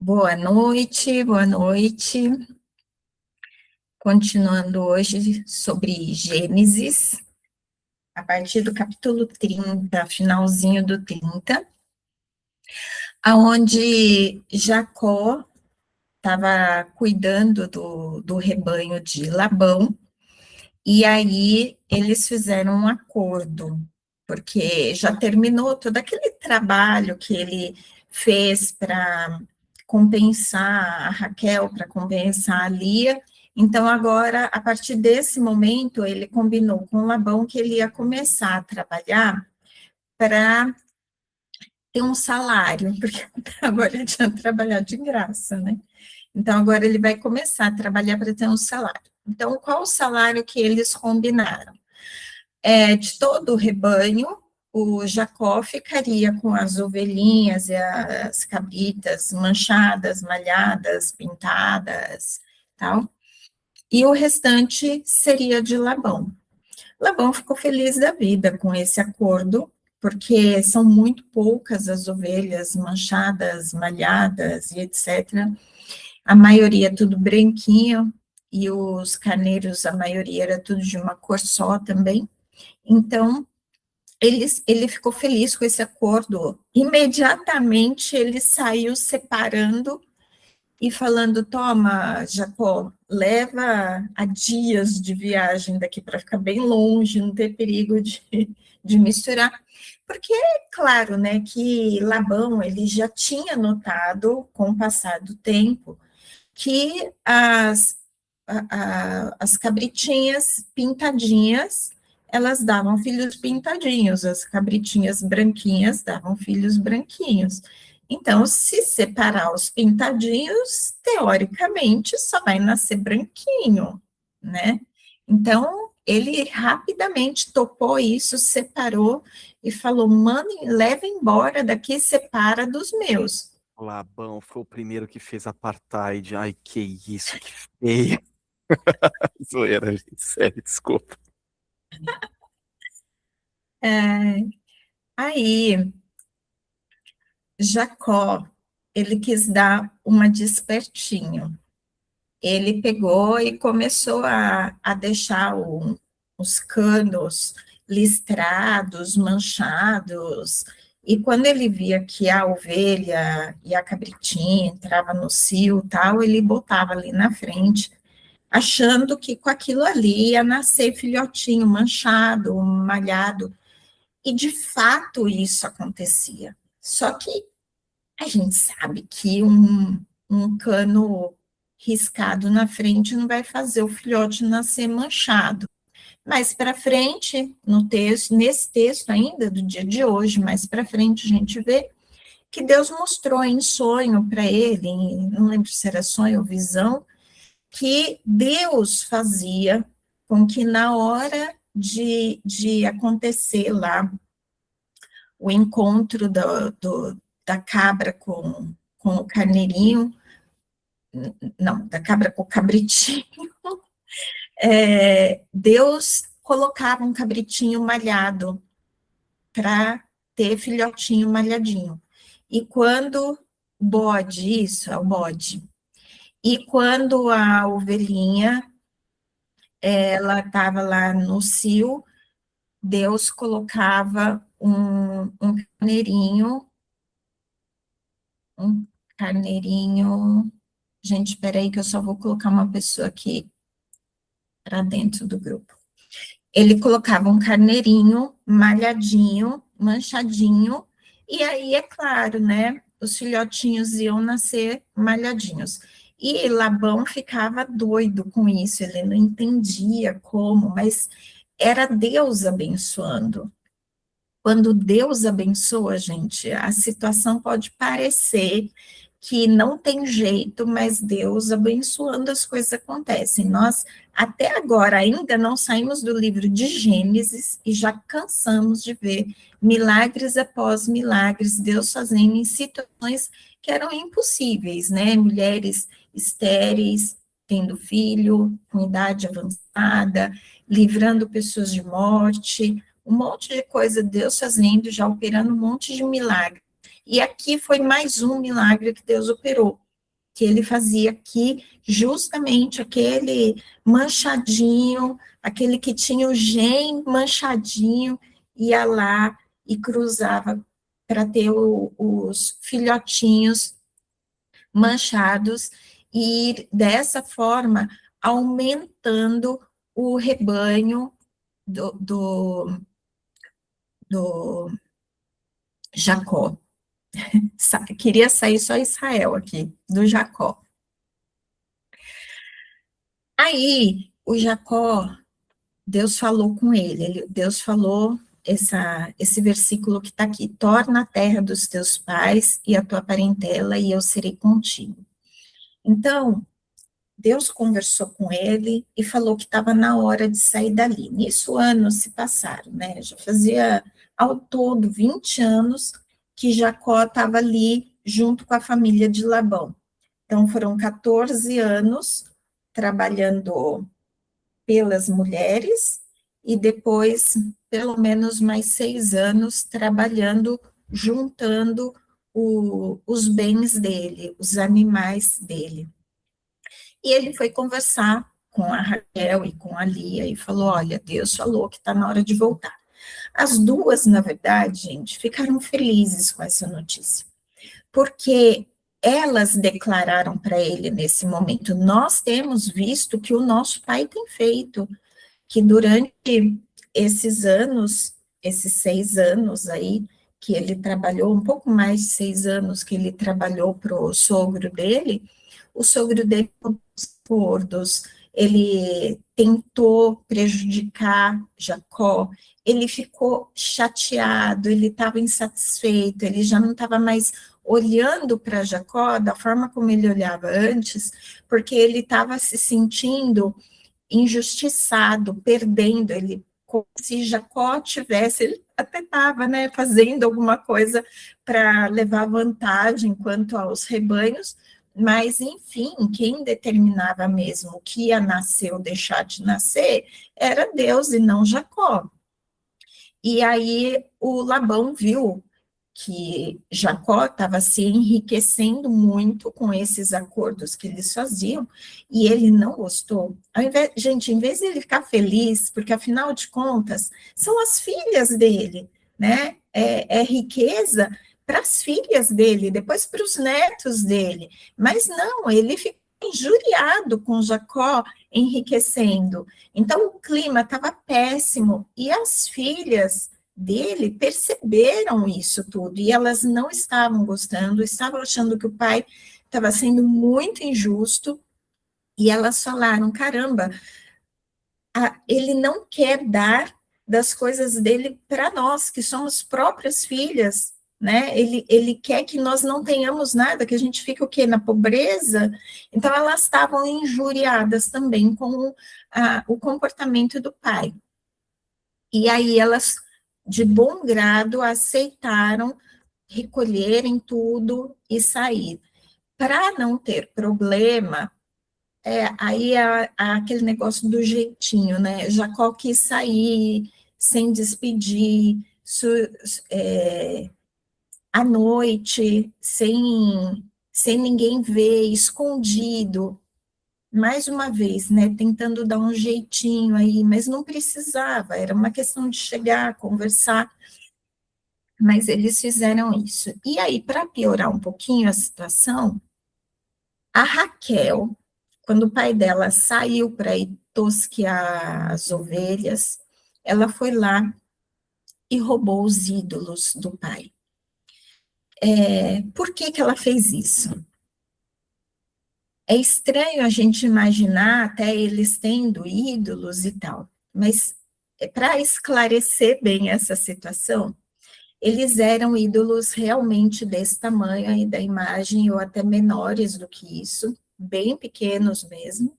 Boa noite, boa noite. Continuando hoje sobre Gênesis, a partir do capítulo 30, finalzinho do 30, aonde Jacó estava cuidando do rebanho de Labão, e aí eles fizeram um acordo, porque já terminou todo aquele trabalho que ele fez para compensar a Raquel, para compensar a Lia. Então, agora, a partir desse momento, ele combinou com Labão que ele ia começar a trabalhar para ter um salário, porque agora ele tinha trabalhado de graça, né? Então, agora ele vai começar a trabalhar para ter um salário. Então, qual o salário que eles combinaram? De todo o rebanho, o Jacó ficaria com as ovelhinhas e as cabritas manchadas, malhadas, pintadas, tal, e o restante seria de Labão. Labão ficou feliz da vida com esse acordo, porque são muito poucas as ovelhas manchadas, malhadas e etc. A maioria tudo branquinho, e os carneiros, a maioria era tudo de uma cor só também. Então, ele ficou feliz com esse acordo. Imediatamente, ele saiu separando e falando: toma, Jacó, leva a dias de viagem daqui para ficar bem longe, não ter perigo de misturar. Porque é claro, né, que Labão, ele já tinha notado, com o passar do tempo, que as cabritinhas pintadinhas, elas davam filhos pintadinhos, as cabritinhas branquinhas davam filhos branquinhos. Então, se separar os pintadinhos, teoricamente, só vai nascer branquinho, né? Então, ele rapidamente topou isso, separou e falou: mano, leva embora daqui, separa dos meus. Labão foi o primeiro que fez apartheid. Ai, que isso, que feio. Zoeira, gente. Sério, desculpa. Aí, Jacó, ele quis dar uma despertinho. Ele pegou e começou a deixar os canos listrados, manchados, e quando ele via que a ovelha e a cabritinha entrava no cio e tal, ele botava ali na frente, achando que com aquilo ali ia nascer filhotinho manchado, malhado, e de fato isso acontecia. Só que a gente sabe que um cano riscado na frente não vai fazer o filhote nascer manchado. Mais para frente, no texto, nesse texto ainda do dia de hoje, mais para frente a gente vê que Deus mostrou em sonho para ele, não lembro se era sonho ou visão, que Deus fazia com que na hora de acontecer lá o encontro da cabra com o carneirinho, não, da cabra com o cabritinho, Deus colocava um cabritinho malhado para ter filhotinho malhadinho. E quando bode, isso é o bode, e quando a ovelhinha, ela estava lá no cio, Deus colocava um carneirinho, gente, espera aí que eu só vou colocar uma pessoa aqui para dentro do grupo. Ele colocava um carneirinho malhadinho, manchadinho, e aí, é claro, né, os filhotinhos iam nascer malhadinhos. E Labão ficava doido com isso, ele não entendia como, mas era Deus abençoando. Quando Deus abençoa, gente, a situação pode parecer que não tem jeito, mas Deus abençoando as coisas acontecem. Nós, até agora, ainda não saímos do livro de Gênesis e já cansamos de ver milagres após milagres, Deus fazendo em situações que eram impossíveis, né? Mulheres estéreis, tendo filho, com idade avançada, livrando pessoas de morte, um monte de coisa Deus fazendo, já operando um monte de milagre. E aqui foi mais um milagre que Deus operou. que ele fazia aqui, justamente aquele manchadinho, aquele que tinha o gen manchadinho, ia lá e cruzava para ter os filhotinhos manchados, e dessa forma aumentando o rebanho do Jacó. Queria sair só Israel aqui, do Jacó. Aí, o Jacó, Deus falou com ele, Deus falou esse versículo que está aqui: torna a terra dos teus pais e a tua parentela, e eu serei contigo. Então, Deus conversou com ele e falou que estava na hora de sair dali. Nisso, anos se passaram, né? Já fazia, ao todo, 20 anos que Jacó estava ali junto com a família de Labão. Então, foram 14 anos trabalhando pelas mulheres e depois, pelo menos mais 6 anos, trabalhando, juntando os bens dele, os animais dele. E ele foi conversar com a Raquel e com a Lia e falou: olha, Deus falou que está na hora de voltar. As duas, na verdade, gente, ficaram felizes com essa notícia, porque elas declararam para ele nesse momento: nós temos visto que o nosso pai tem feito, que durante esses anos, esses 6 anos aí, que ele trabalhou, um pouco mais de 6 anos que ele trabalhou para o sogro dele, o sogro dele acordos, ele tentou prejudicar Jacó, ele ficou chateado, ele estava insatisfeito, ele já não estava mais olhando para Jacó da forma como ele olhava antes, porque ele estava se sentindo injustiçado, perdendo, ele, como se Jacó tivesse, ele até estava, né, fazendo alguma coisa para levar vantagem quanto aos rebanhos, mas, enfim, quem determinava mesmo o que ia nascer ou deixar de nascer era Deus e não Jacó. E aí o Labão viu que Jacó estava se enriquecendo muito com esses acordos que eles faziam, e ele não gostou. Gente, em vez de ele ficar feliz, porque afinal de contas, são as filhas dele, né? É riqueza para as filhas dele, depois para os netos dele. Mas não, ele ficou injuriado com Jacó enriquecendo. Então o clima estava péssimo, e as filhas dele perceberam isso tudo, e elas não estavam gostando, estavam achando que o pai estava sendo muito injusto, e elas falaram: caramba, ele não quer dar das coisas dele para nós, que somos próprias filhas, né? Ele quer que nós não tenhamos nada, que a gente fique o quê? Na pobreza. Então, elas estavam injuriadas também com o comportamento do pai. E aí elas, de bom grado, aceitaram recolherem tudo e sair. Para não ter problema, aí é aquele negócio do jeitinho, né? Jacó quis sair sem despedir, à noite, sem ninguém ver, escondido. Mais uma vez, né, tentando dar um jeitinho aí, mas não precisava, era uma questão de chegar, conversar, mas eles fizeram isso. E aí, para piorar um pouquinho a situação, a Raquel, quando o pai dela saiu para ir tosquear as ovelhas, ela foi lá e roubou os ídolos do pai. Por que que ela fez isso? É estranho a gente imaginar até eles tendo ídolos e tal, mas para esclarecer bem essa situação, eles eram ídolos realmente desse tamanho aí da imagem, ou até menores do que isso, bem pequenos mesmo.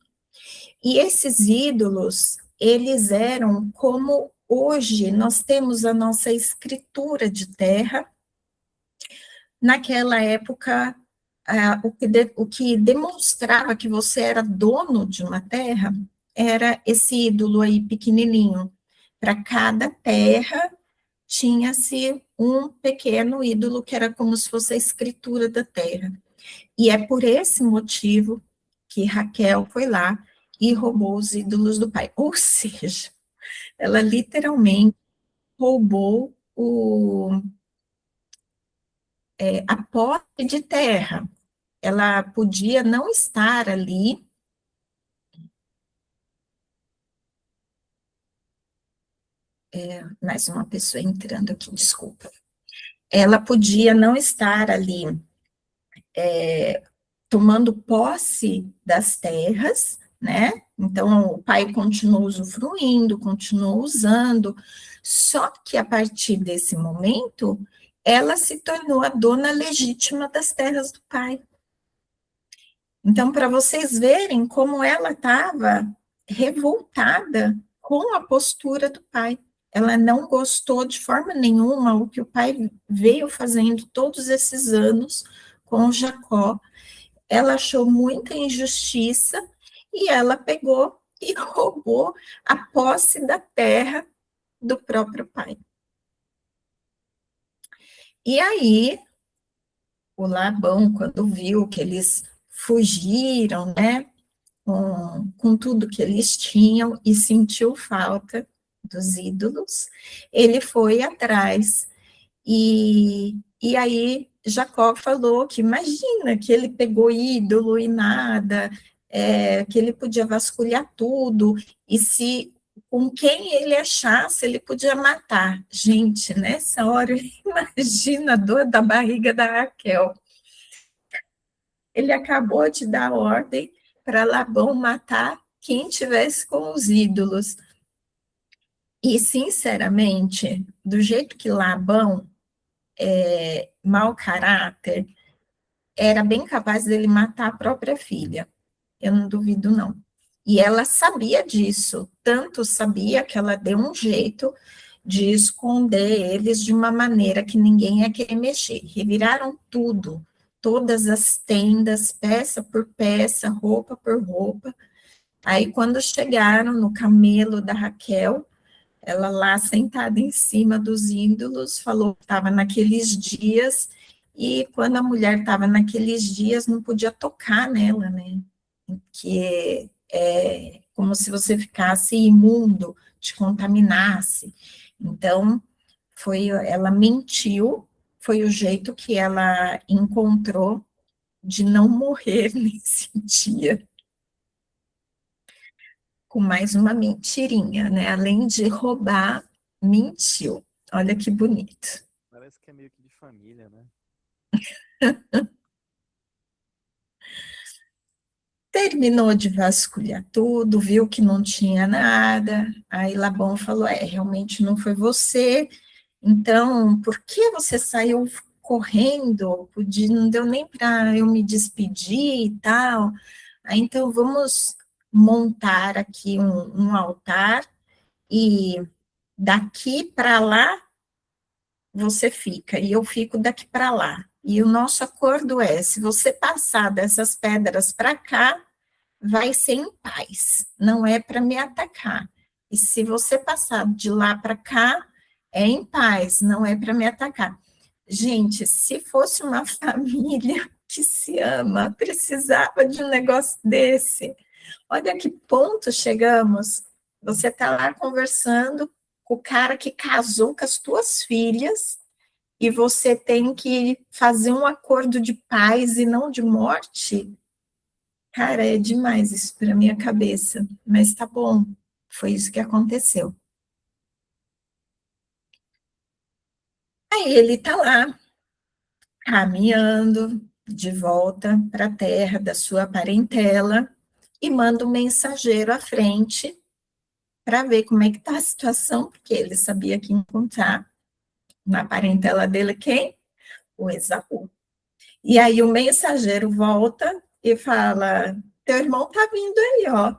E esses ídolos, eles eram como hoje nós temos a nossa escritura de terra. Naquela época, o que demonstrava que você era dono de uma terra era esse ídolo aí pequenininho. Para cada terra tinha-se um pequeno ídolo que era como se fosse a escritura da terra. E é por esse motivo que Raquel foi lá e roubou os ídolos do pai. Ou seja, ela literalmente roubou a posse de terra. Ela podia não estar ali. Mais uma pessoa entrando aqui, desculpa. Ela podia não estar ali tomando posse das terras, né? Então, o pai continuou usufruindo, continuou usando, só que a partir desse momento, ela se tornou a dona legítima das terras do pai. Então, para vocês verem como ela estava revoltada com a postura do pai. Ela não gostou de forma nenhuma o que o pai veio fazendo todos esses anos com Jacó. Ela achou muita injustiça e ela pegou e roubou a posse da terra do próprio pai. E aí, o Labão, quando viu que eles fugiram, né, com tudo que eles tinham e sentiu falta dos ídolos, ele foi atrás. E aí Jacó falou que imagina que ele pegou ídolo e nada, que ele podia vasculhar tudo, e se com quem ele achasse, ele podia matar. Gente, nessa hora, imagina a dor da barriga da Raquel. Ele acabou de dar ordem para Labão matar quem tivesse com os ídolos. E, sinceramente, do jeito que Labão mau caráter, era bem capaz dele matar a própria filha. Eu não duvido, não. E ela sabia disso, tanto sabia que ela deu um jeito de esconder eles de uma maneira que ninguém ia querer mexer. Reviraram tudo, todas as tendas, peça por peça, roupa por roupa. Aí, quando chegaram no camelo da Raquel, ela lá sentada em cima dos ídolos, falou que estava naqueles dias, e quando a mulher estava naqueles dias, não podia tocar nela, né? Que é como se você ficasse imundo, te contaminasse. Então, ela mentiu, foi o jeito que ela encontrou de não morrer nesse dia. Com mais uma mentirinha, né? Além de roubar, mentiu. Olha que bonito. Parece que é meio que de família, né? Terminou de vasculhar tudo, viu que não tinha nada. Aí Labão falou: realmente não foi você. Então, por que você saiu correndo? Não deu nem para eu me despedir e tal. Aí, então, vamos montar aqui um altar e daqui para lá você fica, e eu fico daqui para lá. E o nosso acordo é: se você passar dessas pedras para cá, vai ser em paz, não é para me atacar. E se você passar de lá para cá, é em paz, não é para me atacar. Gente, se fosse uma família que se ama, precisava de um negócio desse. Olha que ponto chegamos. Você está lá conversando com o cara que casou com as tuas filhas e você tem que fazer um acordo de paz e não de morte. Cara, é demais isso para minha cabeça, mas tá bom, foi isso que aconteceu. Aí ele tá lá, caminhando de volta para a terra da sua parentela e manda um mensageiro à frente para ver como é que tá a situação, porque ele sabia que encontrar na parentela dele quem? O Esaú. E aí o mensageiro volta e fala: teu irmão tá vindo aí, ó.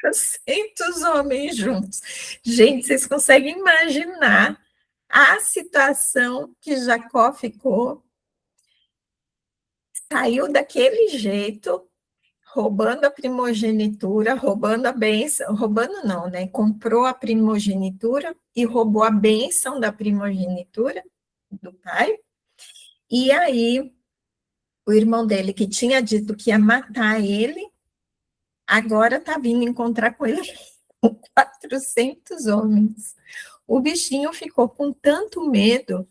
400 homens juntos. Gente, vocês conseguem imaginar a situação que Jacó ficou? Saiu daquele jeito, roubando a primogenitura, roubando a bênção, roubando não, né? Comprou a primogenitura e roubou a bênção da primogenitura do pai. E aí O irmão dele, que tinha dito que ia matar ele, agora está vindo encontrar com ele com 400 homens. O bichinho ficou com tanto medo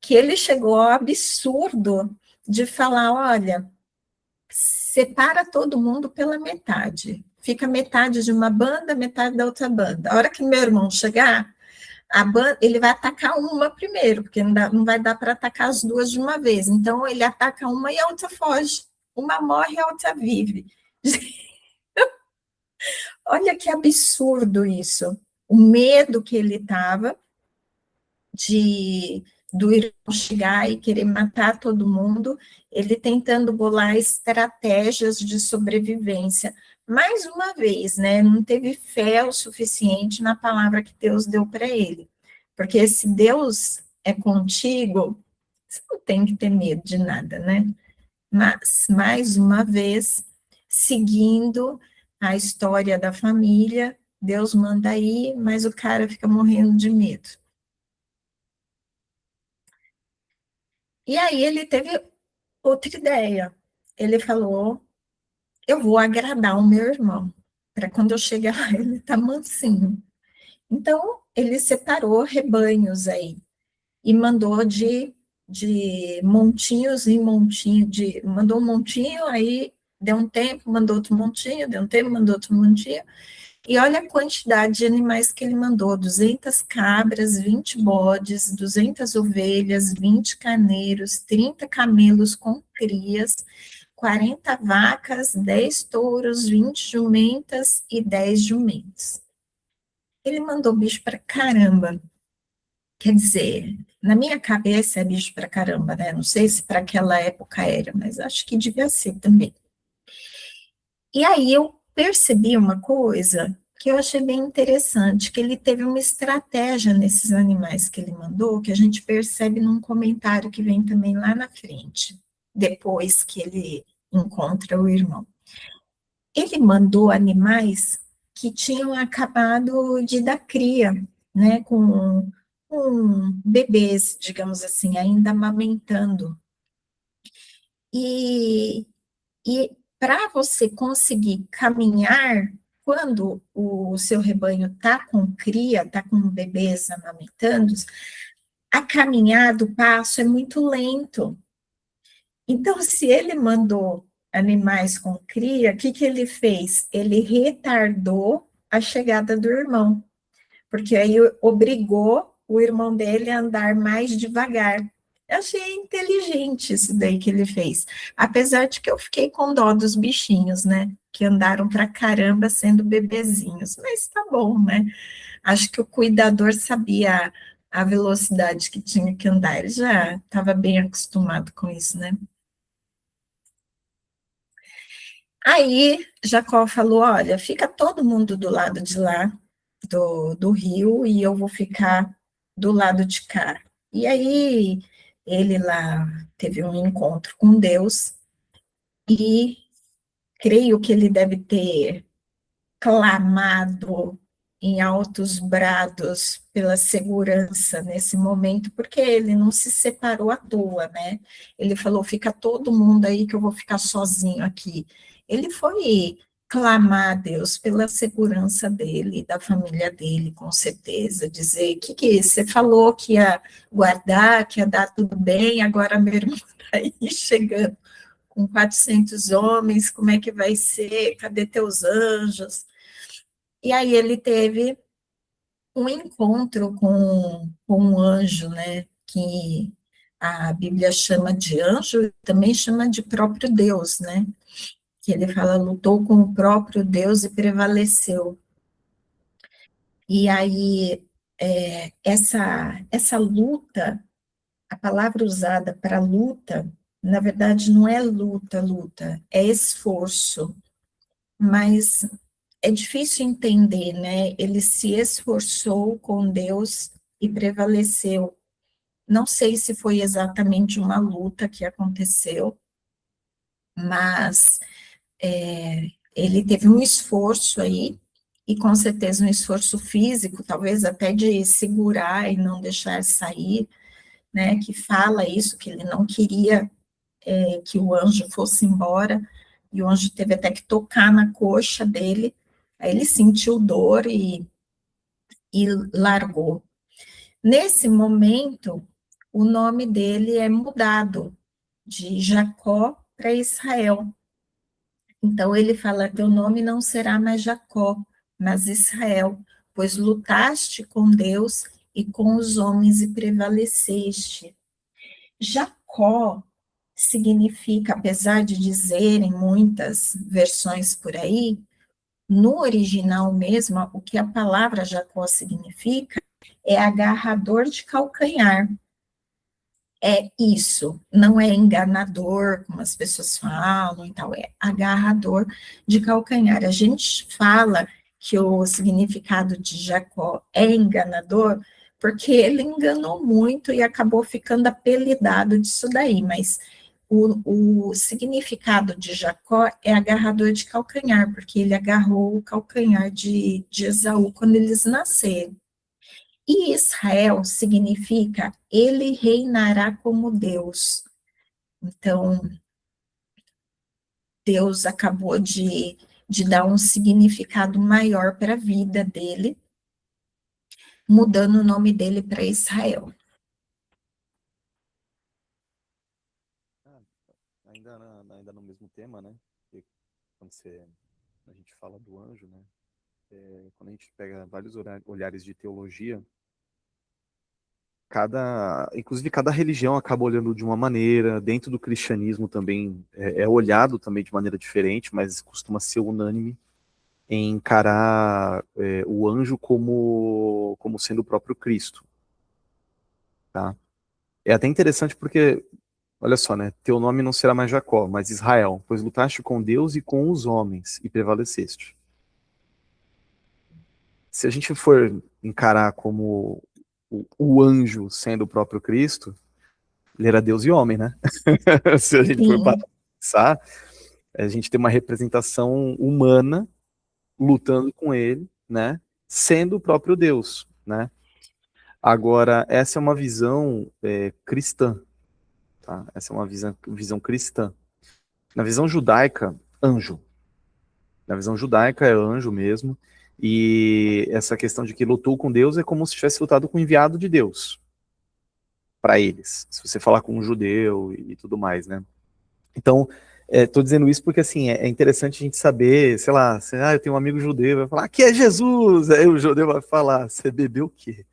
que ele chegou ao absurdo de falar: olha, separa todo mundo pela metade. Fica metade de uma banda, metade da outra banda. A hora que meu irmão chegar, a banda, ele vai atacar uma primeiro, porque não vai dar para atacar as duas de uma vez. Então, ele ataca uma e a outra foge. Uma morre e a outra vive. Olha que absurdo isso. O medo que ele estava do irmão chegar e querer matar todo mundo, ele tentando bolar estratégias de sobrevivência. Mais uma vez, né, não teve fé o suficiente na palavra que Deus deu para ele. Porque se Deus é contigo, você não tem que ter medo de nada, né? Mas, mais uma vez, seguindo a história da família, Deus manda ir, mas o cara fica morrendo de medo. E aí ele teve outra ideia. Ele falou: eu vou agradar o meu irmão, para quando eu chegar lá ele tá mansinho. Então, ele separou rebanhos aí e mandou de montinhos em montinho, mandou um montinho, aí deu um tempo, mandou outro montinho, deu um tempo, mandou outro montinho. E olha a quantidade de animais que ele mandou: 200 cabras, 20 bodes, 200 ovelhas, 20 carneiros, 30 camelos com crias, 40 vacas, 10 touros, 20 jumentas e 10 jumentos. Ele mandou bicho para caramba. Quer dizer, na minha cabeça é bicho para caramba, né? Não sei se para aquela época era, mas acho que devia ser também. E aí eu percebi uma coisa que eu achei bem interessante, que ele teve uma estratégia nesses animais que ele mandou, que a gente percebe num comentário que vem também lá na frente, depois que ele encontra o irmão. Ele mandou animais que tinham acabado de dar cria, né, com bebês, digamos assim, ainda amamentando. E para você conseguir caminhar, quando o seu rebanho está com cria, está com bebês amamentando, a caminhada, o passo é muito lento. Então, se ele mandou animais com cria, o que, que ele fez? Ele retardou a chegada do irmão, porque aí obrigou o irmão dele a andar mais devagar. Eu achei inteligente isso daí que ele fez, apesar de que eu fiquei com dó dos bichinhos, né, que andaram pra caramba sendo bebezinhos, mas tá bom, né, acho que o cuidador sabia a velocidade que tinha que andar, ele já estava bem acostumado com isso, né. Aí Jacó falou: olha, fica todo mundo do lado de lá, do rio, e eu vou ficar do lado de cá. E aí ele lá teve um encontro com Deus, e creio que ele deve ter clamado em altos brados pela segurança nesse momento, porque ele não se separou à toa, né? Ele falou: fica todo mundo aí que eu vou ficar sozinho aqui. Ele foi clamar a Deus pela segurança dele, da família dele, com certeza, dizer: que você falou que ia guardar, que ia dar tudo bem, agora meu irmão está aí chegando com 400 homens, como é que vai ser? Cadê teus anjos? E aí ele teve um encontro com um anjo, né, que a Bíblia chama de anjo, também chama de próprio Deus, né, que ele fala: lutou com o próprio Deus e prevaleceu. E aí, essa luta, a palavra usada para luta, na verdade não é luta, é esforço, mas é difícil entender, né? Ele se esforçou com Deus e prevaleceu. Não sei se foi exatamente uma luta que aconteceu, mas ele teve um esforço aí, e com certeza um esforço físico, talvez até de segurar e não deixar sair, né? Que fala isso, que ele não queria que o anjo fosse embora, e o anjo teve até que tocar na coxa dele, aí ele sentiu dor e largou. Nesse momento, o nome dele é mudado de Jacó para Israel. Então ele fala: teu nome não será mais Jacó, mas Israel, pois lutaste com Deus e com os homens e prevaleceste. Jacó significa, apesar de dizerem muitas versões por aí, no original mesmo, o que a palavra Jacó significa é agarrador de calcanhar. É isso, não é enganador, como as pessoas falam e tal, é agarrador de calcanhar. A gente fala que o significado de Jacó é enganador, porque ele enganou muito e acabou ficando apelidado disso daí, mas o significado de Jacó é agarrador de calcanhar, porque ele agarrou o calcanhar de Esaú quando eles nasceram. E Israel significa ele reinará como Deus. Então, Deus acabou de dar um significado maior para a vida dele, mudando o nome dele para Israel. Ainda no mesmo tema, né? Porque quando a gente fala do anjo, né? Quando a gente pega vários olhares de teologia, inclusive cada religião acaba olhando de uma maneira, dentro do cristianismo também é olhado também de maneira diferente, mas costuma ser unânime em encarar o anjo como sendo o próprio Cristo, tá? É até interessante porque, olha só, né? Teu nome não será mais Jacó, mas Israel, pois lutaste com Deus e com os homens e prevaleceste. Se a gente for encarar como o anjo sendo o próprio Cristo, ele era Deus e homem, né? Se a gente for Sim, pensar, a gente tem uma representação humana lutando com ele, né? Sendo o próprio Deus, né? Agora, essa é uma visão cristã, tá? Essa é uma visão cristã. Na visão judaica, anjo. Na visão judaica é anjo mesmo. E essa questão de que lutou com Deus é como se tivesse lutado com o enviado de Deus para eles. Se você falar com um judeu e tudo mais, né? Então, tô dizendo isso porque, assim, é interessante a gente saber, sei lá, eu tenho um amigo judeu, vai falar, que é Jesus! Aí o judeu vai falar, você bebeu o quê?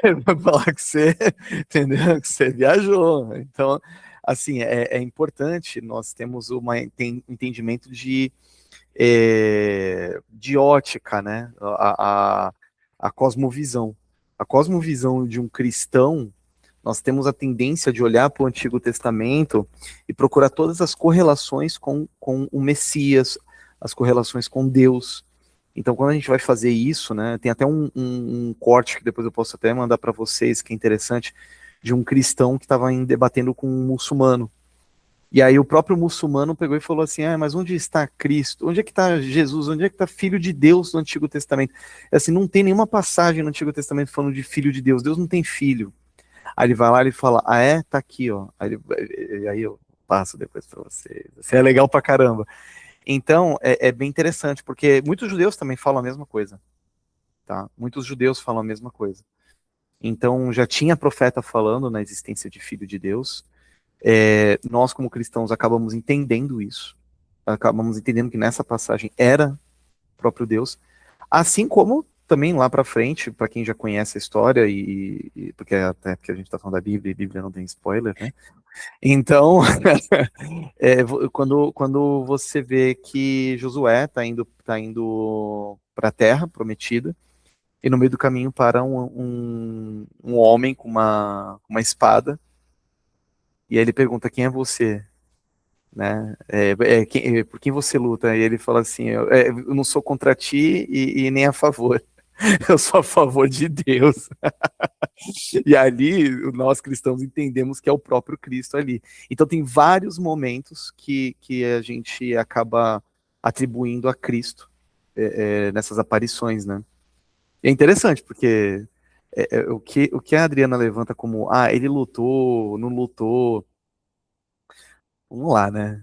Ele vai falar que você, entendeu? Que você viajou. Então, assim, é importante nós temos um entendimento de ótica, né? A cosmovisão. A cosmovisão de um cristão, nós temos a tendência de olhar para o Antigo Testamento e procurar todas as correlações com o Messias, as correlações com Deus. Então, quando a gente vai fazer isso, né, tem até um corte que depois eu posso até mandar para vocês, que é interessante, de um cristão que estava debatendo com um muçulmano. E aí o próprio muçulmano pegou e falou assim, mas onde está Cristo? Onde é que está Jesus? Onde é que está Filho de Deus no Antigo Testamento? Assim, não tem nenhuma passagem no Antigo Testamento falando de Filho de Deus. Deus não tem filho. Aí ele vai lá e fala, tá aqui, ó. Aí eu passo depois para vocês. Assim, é legal pra caramba. Então, é bem interessante, porque muitos judeus também falam a mesma coisa, tá? Muitos judeus falam a mesma coisa. Então, já tinha profeta falando na existência de Filho de Deus. Nós, como cristãos, acabamos entendendo isso. Acabamos entendendo que nessa passagem era o próprio Deus. Assim como também lá para frente, para quem já conhece a história, porque até porque a gente está falando da Bíblia, e a Bíblia não tem spoiler, né? Então, quando você vê que Josué tá indo para a Terra Prometida, e no meio do caminho para um homem com uma espada, e aí ele pergunta, quem é você? Né? Por quem você luta? E ele fala assim, eu não sou contra ti e nem a favor. Eu sou a favor de Deus. E ali, nós cristãos entendemos que é o próprio Cristo ali. Então tem vários momentos que a gente acaba atribuindo a Cristo nessas aparições, né? E é interessante, porque o que a Adriana levanta como, ele lutou, não lutou, vamos lá, né?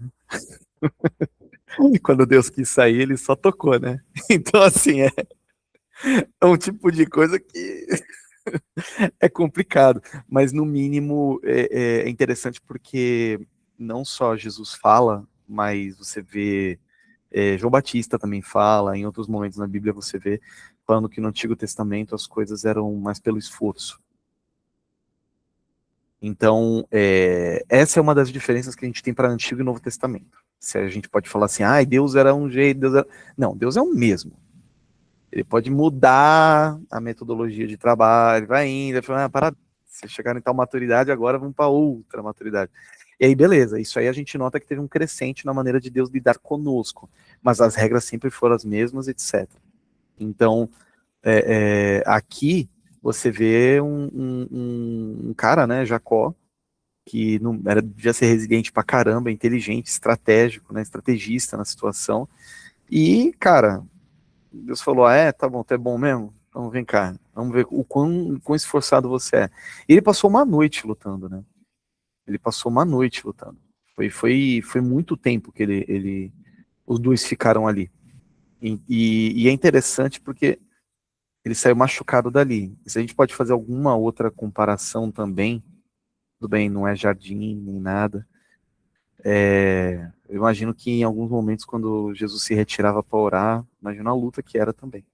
E quando Deus quis sair, ele só tocou, né? Então, assim, é um tipo de coisa que é complicado, mas no mínimo é interessante porque não só Jesus fala, mas você vê, João Batista também fala, em outros momentos na Bíblia você vê falando que no Antigo Testamento as coisas eram mais pelo esforço. Então, essa é uma das diferenças que a gente tem para Antigo e Novo Testamento. Se a gente pode falar assim, Deus era um jeito, Deus era... Não, Deus é o mesmo. Ele pode mudar a metodologia de trabalho, vai indo, vai falando, para, se chegar em tal maturidade, agora vamos para outra maturidade. E aí, beleza, isso aí a gente nota que teve um crescente na maneira de Deus lidar conosco, mas as regras sempre foram as mesmas, etc. Então, aqui você vê um cara, né, Jacó, que não era, devia ser resiliente pra caramba, inteligente, estratégico, né, estrategista na situação, e, cara, Deus falou, tá bom, tu é bom mesmo? Então vem cá, vamos ver o quão esforçado você é. E ele passou uma noite lutando, né? Ele passou uma noite lutando. Foi muito tempo que os dois ficaram ali. E é interessante porque ele saiu machucado dali. Se a gente pode fazer alguma outra comparação também, tudo bem, não é jardim nem nada. Eu imagino que em alguns momentos, quando Jesus se retirava para orar, imagina a luta que era também.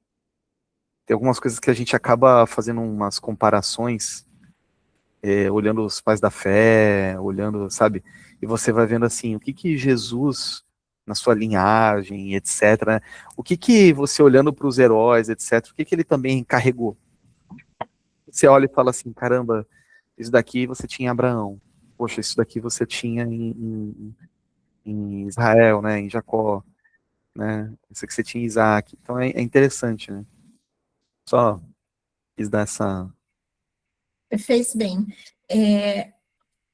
Tem algumas coisas que a gente acaba fazendo umas comparações, olhando os pais da fé, olhando, sabe? E você vai vendo assim, o que que Jesus, na sua linhagem, etc., né? O que que você olhando para os heróis, etc., o que que ele também carregou? Você olha e fala assim, caramba, isso daqui você tinha em Abraão. Poxa, isso daqui você tinha em Israel, né? Em Jacó, né? Isso aqui você tinha em Isaac. Então é interessante, né? Só quis dar essa... Fez bem. É,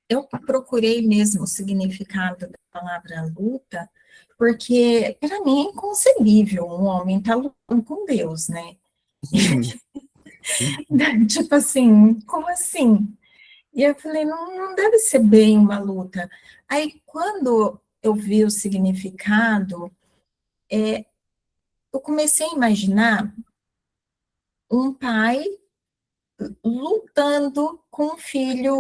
eu procurei mesmo o significado da palavra luta, porque para mim é inconcebível um homem estar lutando com Deus, né? Tipo assim, como assim? E eu falei, não deve ser bem uma luta. Aí, quando eu vi o significado, eu comecei a imaginar um pai lutando com um filho,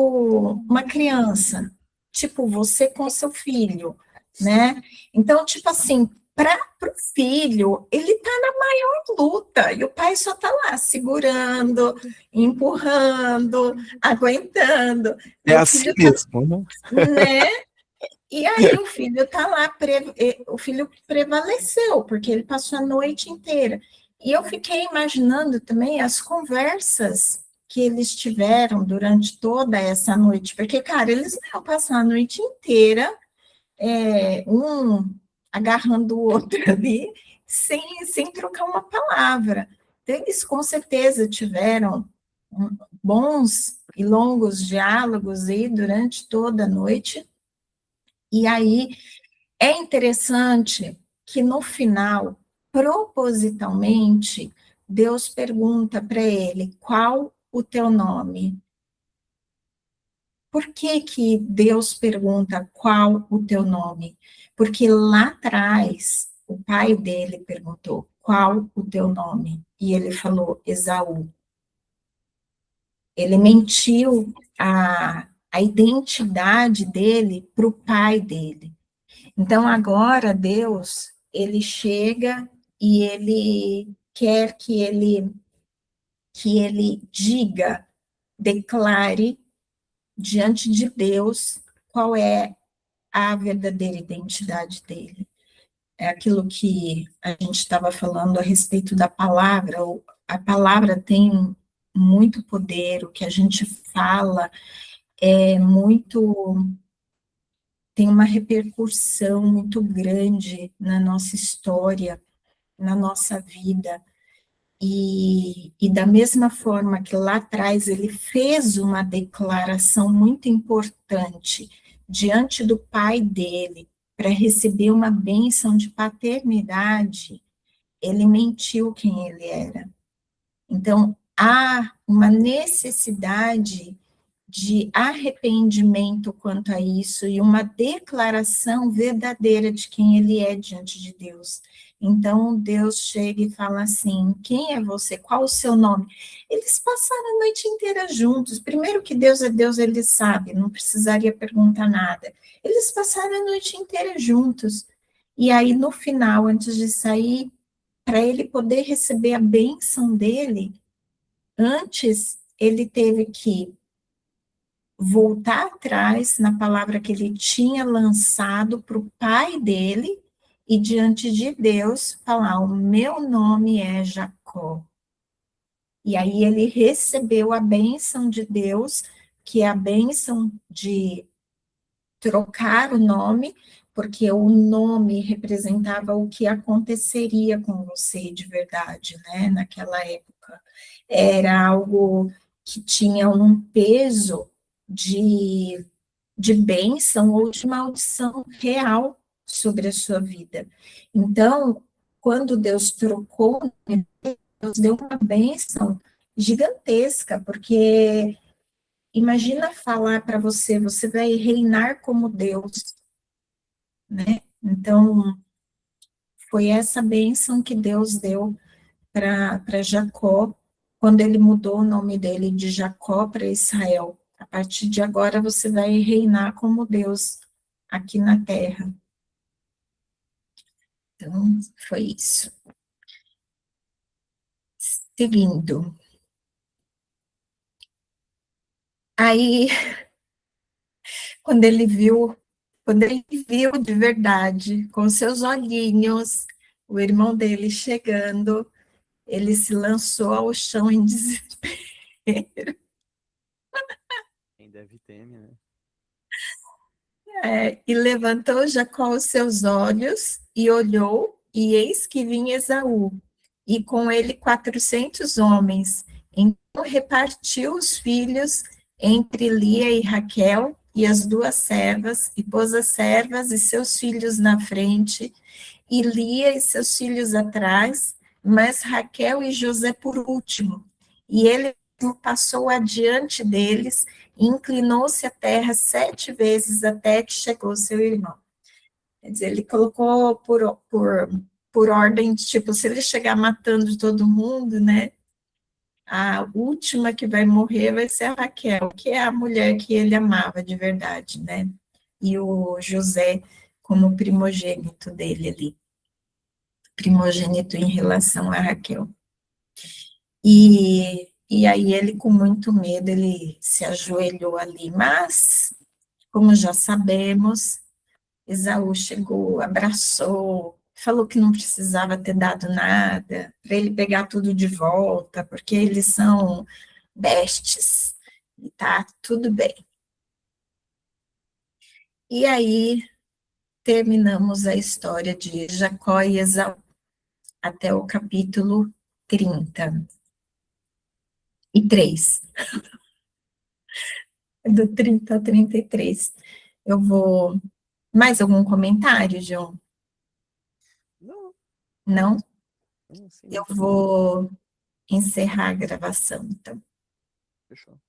uma criança, tipo você com seu filho, né? Então, tipo assim, para o filho, ele está na maior luta e o pai só está lá segurando, empurrando, aguentando, É e o assim filho está, mesmo, né? né? E aí o filho está lá, o filho prevaleceu, porque ele passou a noite inteira. E eu fiquei imaginando também as conversas que eles tiveram durante toda essa noite, porque, cara, eles não iam passar a noite inteira, um agarrando o outro ali, sem trocar uma palavra. Então, eles com certeza tiveram bons e longos diálogos aí durante toda a noite, e aí é interessante que no final, propositalmente, Deus pergunta para ele: qual o teu nome? Por que que Deus pergunta qual o teu nome? Porque lá atrás, o pai dele perguntou: qual o teu nome? E ele falou: Esaú. Ele mentiu a identidade dele para o pai dele. Então, agora, Deus, ele chega e ele quer que ele diga, declare diante de Deus qual é a verdadeira identidade dele. É aquilo que a gente estava falando a respeito da palavra. A palavra tem muito poder, o que a gente fala é muito, tem uma repercussão muito grande na nossa história, na nossa vida. E da mesma forma que lá atrás ele fez uma declaração muito importante diante do pai dele para receber uma bênção de paternidade, ele mentiu quem ele era. Então, há uma necessidade de arrependimento quanto a isso e uma declaração verdadeira de quem ele é diante de Deus. Então, Deus chega e fala assim: quem é você? Qual o seu nome? Eles passaram a noite inteira juntos. Primeiro que Deus é Deus, ele sabe, não precisaria perguntar nada. Eles passaram a noite inteira juntos. E aí, no final, antes de sair, para ele poder receber a bênção dele, antes ele teve que voltar atrás na palavra que ele tinha lançado para o pai dele e diante de Deus falar: o meu nome é Jacó. E aí ele recebeu a bênção de Deus, que é a bênção de trocar o nome, porque o nome representava o que aconteceria com você de verdade, né, naquela época. Era algo que tinha um peso de bênção ou de maldição real sobre a sua vida. Então, quando Deus trocou, Deus deu uma bênção gigantesca, porque imagina falar para você, você vai reinar como Deus, né? Então, foi essa bênção que Deus deu para Jacó, quando ele mudou o nome dele de Jacó para Israel. A partir de agora você vai reinar como Deus aqui na terra. Então, foi isso. Seguindo. Aí, quando ele viu de verdade, com seus olhinhos, o irmão dele chegando, ele se lançou ao chão em desespero. Quem deve teme, né? E levantou Jacó os seus olhos e olhou, e eis que vinha Esaú, e com ele 400 homens. Então repartiu os filhos entre Lia e Raquel e as duas servas, e pôs as servas e seus filhos na frente, e Lia e seus filhos atrás, mas Raquel e José por último. E ele passou adiante deles, e inclinou-se à terra 7 vezes até que chegou seu irmão. Quer dizer, ele colocou por ordem, tipo, se ele chegar matando todo mundo, né, a última que vai morrer vai ser a Raquel, que é a mulher que ele amava de verdade, né, e o José como primogênito dele ali, primogênito em relação a Raquel. E aí ele, com muito medo, ele se ajoelhou ali, mas, como já sabemos, Esaú chegou, abraçou, falou que não precisava ter dado nada, para ele pegar tudo de volta, porque eles são bestes, e tá tudo bem. E aí terminamos a história de Jacó e Esaú, até o capítulo 33. Do 30 ao 33. Eu vou. Mais algum comentário, João? Não, Não? não, sem Eu muito. vou encerrar a gravação, então. Fechou.